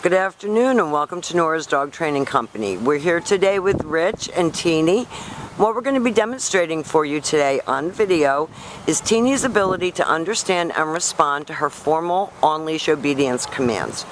Good afternoon and welcome to Nora's Dog Training Company. We're here today with Rich and Teenee. What we're going to be demonstrating for you today on video is Teenee's ability to understand and respond to her formal on-leash obedience commands,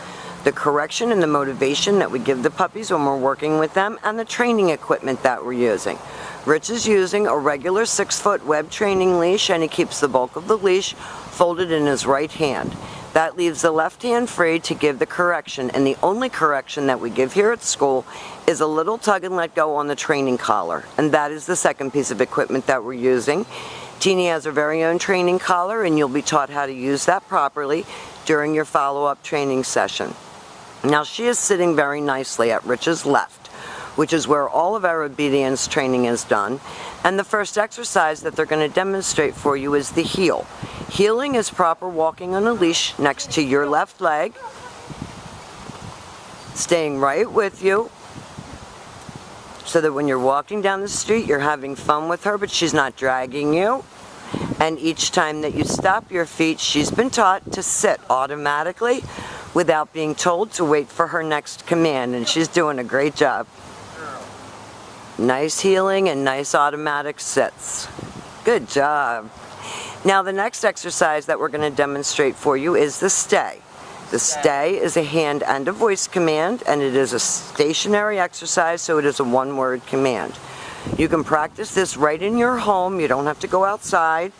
the correction and the motivation that we give the puppies when we're working with them, and the training equipment that we're using. Rich is using a regular 6-foot web training leash, and he keeps the bulk of the leash folded in his right hand. That leaves the left hand free to give the correction, and the only correction that we give here at school is a little tug and let go on the training collar, and that is the second piece of equipment that we're using. Teenee has her very own training collar, and you'll be taught how to use that properly during your follow-up training session. Now she is sitting very nicely at Rich's left, which is where all of our obedience training is done, and the first exercise that they're going to demonstrate for you is the heel. Heeling is proper walking on a leash next to your left leg, staying right with you, so that when you're walking down the street, you're having fun with her, but she's not dragging you. And each time that you stop your feet, she's been taught to sit automatically without being told to wait for her next command, and she's doing a great job. Nice heeling and nice automatic sits. Good job. Now the next exercise that we're going to demonstrate for you is the stay. The stay is a hand and a voice command, and it is a stationary exercise, so it is a one-word command. You can practice this right in your home. You don't have to go outside.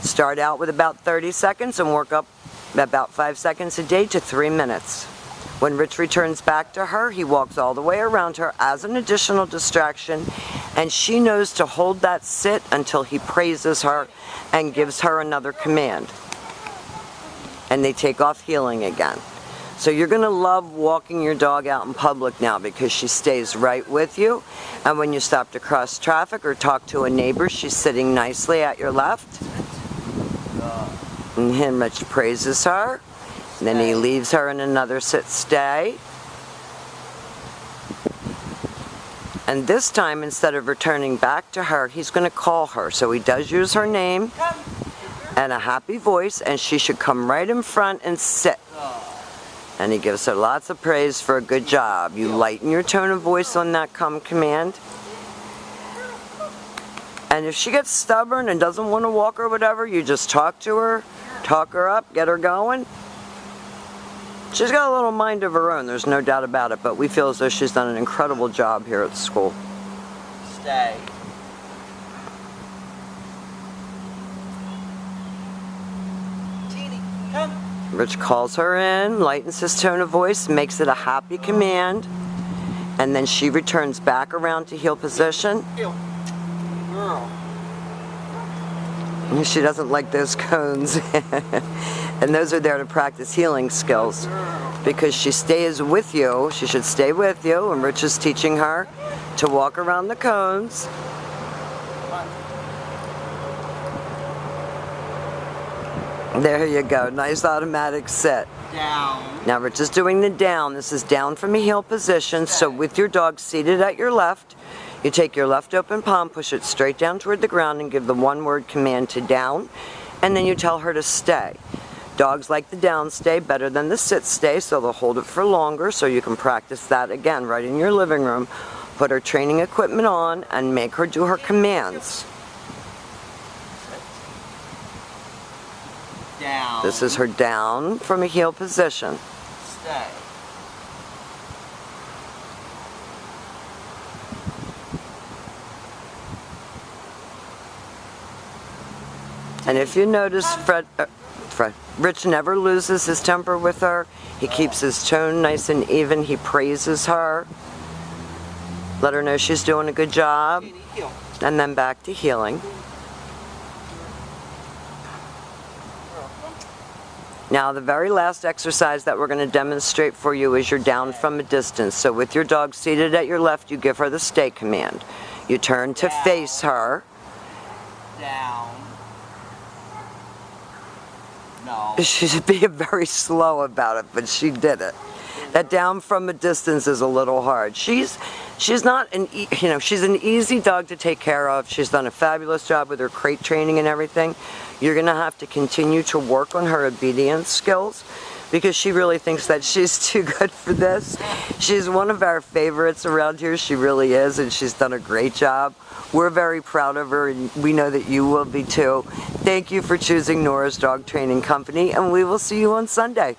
Start out with about 30 seconds and work up about 5 seconds a day to 3 minutes. When Rich returns back to her, he walks all the way around her as an additional distraction, and she knows to hold that sit until he praises her and gives her another command. And they take off heeling again. So you're going to love walking your dog out in public now because she stays right with you. And when you stop to cross traffic or talk to a neighbor, she's sitting nicely at your left. And Rich praises her. And then he leaves her in another sit stay. And this time, instead of returning back to her, he's going to call her. So he does use her name and a happy voice, and she should come right in front and sit. And he gives her lots of praise for a good job. You lighten your tone of voice on that come command. And if she gets stubborn and doesn't want to walk or whatever, you just talk to her, talk her up, get her going. She's got a little mind of her own, there's no doubt about it, but we feel as though she's done an incredible job here at school. Stay. Teenee, come. Rich calls her in, lightens his tone of voice, makes it a happy command, and then she returns back around to heel position. Heel. Girl. She doesn't like those cones. And those are there to practice heeling skills. Because she stays with you, she should stay with you, and Rich is teaching her to walk around the cones. There you go, nice automatic sit. Down. Now Rich is doing the down. This is down from a heel position, so with your dog seated at your left, you take your left open palm, push it straight down toward the ground, and give the one-word command to down, and then you tell her to stay. Dogs like the down stay better than the sit stay, so they'll hold it for longer, so you can practice that again right in your living room. Put her training equipment on and make her do her commands. Down. This is her down from a heel position. Stay. And if you notice, Rich never loses his temper with her. He keeps his tone nice and even. He praises her. Let her know she's doing a good job. And then back to heeling. Now the very last exercise that we're going to demonstrate for you is your down from a distance. So with your dog seated at your left, you give her the stay command. You turn to face her. Down. No. She's being very slow about it, but she did it. That down from a distance is a little hard. She's not an, she's an easy dog to take care of. She's done a fabulous job with her crate training and everything. You're going to have to continue to work on her obedience skills, because she really thinks that she's too good for this. She's one of our favorites around here. She really is, and she's done a great job. We're very proud of her, and we know that you will be too. Thank you for choosing Nora's Dog Training Company, and we will see you on Sunday.